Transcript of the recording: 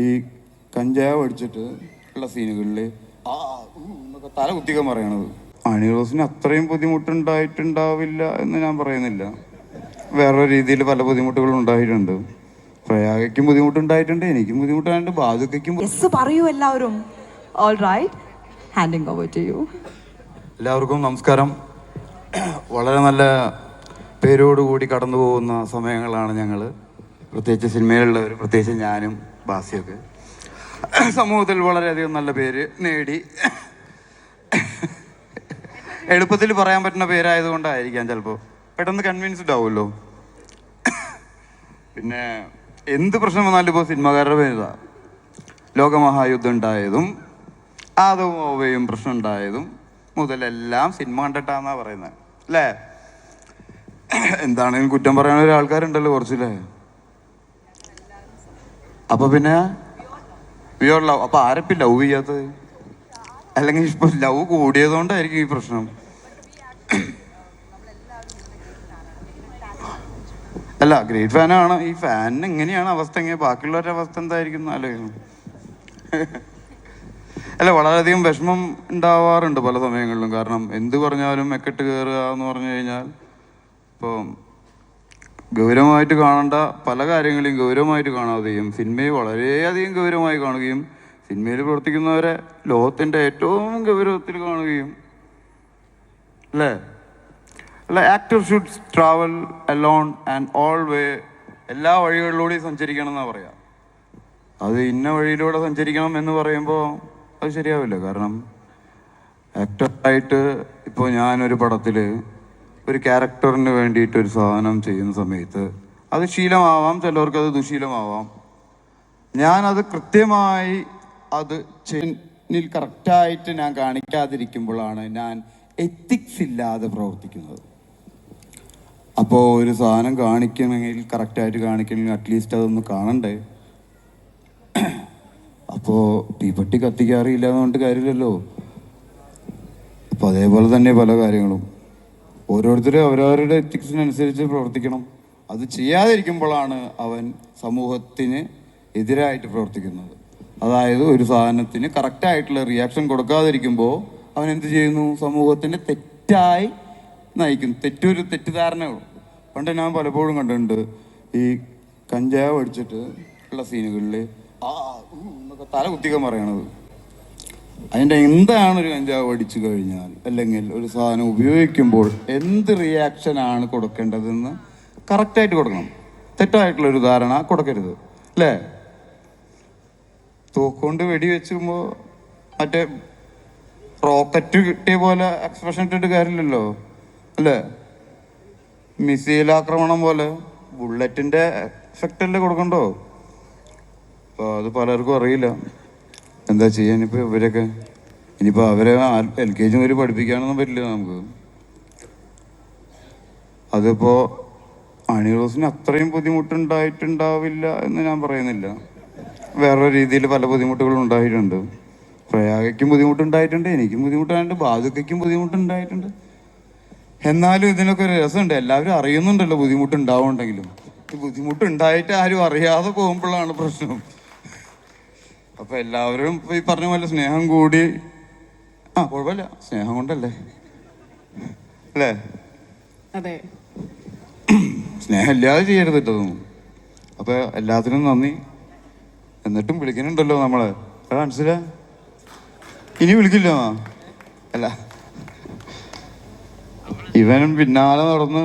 ഈ കഞ്ചാവ് അടിച്ചിട്ട് ഉള്ള സീനുകളിൽ എന്നൊക്കെ തല കുത്തിക്കാൻ പറയണത്. അണിറോസിന് അത്രയും ബുദ്ധിമുട്ടുണ്ടായിട്ടുണ്ടാവില്ല എന്ന് ഞാൻ പറയുന്നില്ല. വേറെ രീതിയിൽ പല ബുദ്ധിമുട്ടുകളും ഉണ്ടായിട്ടുണ്ട്. പ്രയാഗയ്ക്കും ബുദ്ധിമുട്ടുണ്ടായിട്ടുണ്ട്, എനിക്കും ബുദ്ധിമുട്ടായിട്ടുണ്ട്, ബാധുക്കയ്ക്കും. പറയൂ എല്ലാവരും. All right, handing over to you. എല്ലാവർക്കും നമസ്കാരം. വളരെ നല്ല പേരോടുകൂടി കടന്നു പോകുന്ന സമയങ്ങളാണ് ഞങ്ങൾ, പ്രത്യേകിച്ച് സിനിമയിലുള്ളവർ, പ്രത്യേകിച്ച് ഞാനും ബാസിയൊക്കെ സമൂഹത്തിൽ വളരെയധികം നല്ല പേര് നേടി. എളുപ്പത്തിൽ പറയാൻ പറ്റുന്ന പേരായതുകൊണ്ടായിരിക്കാം ചിലപ്പോൾ പെട്ടെന്ന് കൺവിൻസ്ഡ് ആവുമല്ലോ. പിന്നെ എന്ത് പ്രശ്നം വന്നാലും ഇപ്പോൾ സിനിമാക്കാരുടെ പേരിതാ. ലോകമഹായുദ്ധം ഉണ്ടായതും ആദവും ഓവയും പ്രശ്നം ഉണ്ടായതും മുതലെല്ലാം സിനിമ കണ്ടിട്ടാന്നാ പറയുന്നത് അല്ലേ? എന്താണെങ്കിലും കുറ്റം പറയാൻ ഒരാൾക്കാരുണ്ടല്ലോ കുറച്ചില്ലേ. അപ്പൊ പിന്നെ പ്യുവർ ലവ്. അപ്പൊ ആരപ്പം ലവ് ചെയ്യാത്തത്? അല്ലെങ്കിൽ ഇപ്പൊ ലവ് കൂടിയതുകൊണ്ടായിരിക്കും ഈ പ്രശ്നം. അല്ല, ഗ്രേറ്റ് ഫാനാണ്. ഈ ഫാനിന് എങ്ങനെയാണ് അവസ്ഥ, എങ്ങനെ ബാക്കിയുള്ളവരുടെ അവസ്ഥ എന്തായിരിക്കും ആലോചിക്കണം. അല്ല, വളരെയധികം വിഷമം ഉണ്ടാവാറുണ്ട് പല സമയങ്ങളിലും. കാരണം എന്ത് പറഞ്ഞാലും മെക്കെട്ട് കയറുക എന്ന് പറഞ്ഞു കഴിഞ്ഞാൽ, ഇപ്പോൾ ഗൗരവമായിട്ട് കാണേണ്ട പല കാര്യങ്ങളെയും ഗൗരവമായിട്ട് കാണാതെയും സിനിമയെ വളരെയധികം ഗൗരവമായി കാണുകയും സിനിമയിൽ പ്രവർത്തിക്കുന്നവരെ ലോകത്തിൻ്റെ ഏറ്റവും ഗൗരവത്തിൽ കാണുകയും അല്ലേ? അല്ല, actor should travel alone and all way. എല്ലാ വഴികളിലൂടെയും സഞ്ചരിക്കണം എന്നാണ് പറയാം. അത് ഇന്ന വഴിയിലൂടെ സഞ്ചരിക്കണം എന്ന് പറയുമ്പോൾ അത് ശരിയാവില്ല. കാരണം ആക്ടറായിട്ട് ഇപ്പോൾ ഞാനൊരു പടത്തിൽ ഒരു ക്യാരക്ടറിന് വേണ്ടിയിട്ടൊരു സാധനം ചെയ്യുന്ന സമയത്ത് അത് ശീലമാവാം, ചിലവർക്കത് ദുശീലമാവാം. ഞാനത് കൃത്യമായി അത് കറക്റ്റായിട്ട് ഞാൻ കാണിക്കാതിരിക്കുമ്പോഴാണ് ഞാൻ എത്തിക്സ് ഇല്ലാതെ പ്രവർത്തിക്കുന്നത്. അപ്പോൾ ഒരു സാധനം കാണിക്കണമെങ്കിൽ, കറക്റ്റായിട്ട് കാണിക്കണമെങ്കിൽ അറ്റ്ലീസ്റ്റ് അതൊന്ന് കാണണ്ടേ? അപ്പോൾ തീപ്പെട്ടി കത്തിക്കാറില്ല എന്നുകൊണ്ട് കാര്യമില്ലല്ലോ. അപ്പോൾ അതേപോലെ തന്നെ പല കാര്യങ്ങളും ഓരോരുത്തരും അവരവരുടെ എത്തിക്സിനനുസരിച്ച് പ്രവർത്തിക്കണം. അത് ചെയ്യാതിരിക്കുമ്പോഴാണ് അവൻ സമൂഹത്തിന് എതിരായിട്ട് പ്രവർത്തിക്കുന്നത്. അതായത് ഒരു സാധനത്തിന് കറക്റ്റായിട്ടുള്ള റിയാക്ഷൻ കൊടുക്കാതിരിക്കുമ്പോൾ അവൻ എന്ത് ചെയ്യുന്നു? സമൂഹത്തിൻ്റെ തെറ്റായി നയിക്കുന്നു. തെറ്റിദ്ധാരണകളും. പണ്ട് ഞാൻ പലപ്പോഴും കണ്ടിട്ടുണ്ട് ഈ കഞ്ചാവ് അടിച്ചിട്ട് ഉള്ള സീനുകളിൽ എന്നൊക്കെ തല കുത്തിക്കാൻ പറയണത്. അതിൻ്റെ എന്താണ് ഒരു കഞ്ചാവ് അടിച്ചു കഴിഞ്ഞാൽ, അല്ലെങ്കിൽ ഒരു സാധനം ഉപയോഗിക്കുമ്പോൾ എന്ത് റിയാക്ഷനാണ് കൊടുക്കേണ്ടതെന്ന് കറക്റ്റായിട്ട് കൊടുക്കണം. തെറ്റായിട്ടുള്ളൊരു ധാരണ കൊടുക്കരുത് അല്ലേ? തോക്കൊണ്ട് വെടിവെച്ചുമ്പോൾ മറ്റേ റോക്കറ്റ് കിട്ടിയ പോലെ എക്സ്പ്രഷൻ ഇട്ടിട്ട് കാര്യമില്ലല്ലോ അല്ലേ? മിസൈൽ ആക്രമണം പോലെ ബുള്ളറ്റിൻ്റെ എഫക്റ്റ് അല്ലേ കൊടുക്കണ്ടോ? അപ്പോൾ അത് പലർക്കും അറിയില്ല. എന്താ ചെയ്യാനിപ്പോൾ ഇവരൊക്കെ? ഇനിയിപ്പോൾ അവരെ LKG മുതൽ പഠിപ്പിക്കാനൊന്നും പറ്റില്ല നമുക്ക്. അതിപ്പോൾ അണിറോസിന് അത്രയും ബുദ്ധിമുട്ടുണ്ടായിട്ടുണ്ടാവില്ല എന്ന് ഞാൻ പറയുന്നില്ല. വേറെ രീതിയിൽ പല ബുദ്ധിമുട്ടുകളും ഉണ്ടായിട്ടുണ്ട്. പ്രയാഗയ്ക്കും ബുദ്ധിമുട്ടുണ്ടായിട്ടുണ്ട്, എനിക്കും ബുദ്ധിമുട്ടായിട്ടുണ്ട്, ബാധുക്കയ്ക്കും ബുദ്ധിമുട്ടുണ്ടായിട്ടുണ്ട്. എന്നാലും ഇതിനൊക്കെ ഒരു രസമുണ്ട്. എല്ലാവരും അറിയുന്നുണ്ടല്ലോ ബുദ്ധിമുട്ടുണ്ടാവുന്നുണ്ടെങ്കിലും. ഈ ബുദ്ധിമുട്ടുണ്ടായിട്ട് ആരും അറിയാതെ പോകുമ്പോഴാണ് പ്രശ്നം. അപ്പൊ എല്ലാവരും ഈ പറഞ്ഞ പോലെ സ്നേഹം കൂടി, കുഴപ്പമില്ല, സ്നേഹം കൊണ്ടല്ലേ അല്ലേ? അതെ, സ്നേഹം ഇല്ലാതെ ചെയ്യരുത് കേട്ടതൊന്നും. അപ്പൊ എല്ലാത്തിനും നന്ദി. എന്നിട്ടും വിളിക്കുന്നുണ്ടല്ലോ നമ്മളെ, അത് മനസ്സിലാ? ഇനി വിളിക്കില്ല അല്ല, ഇവനും പിന്നാലെ നടന്ന്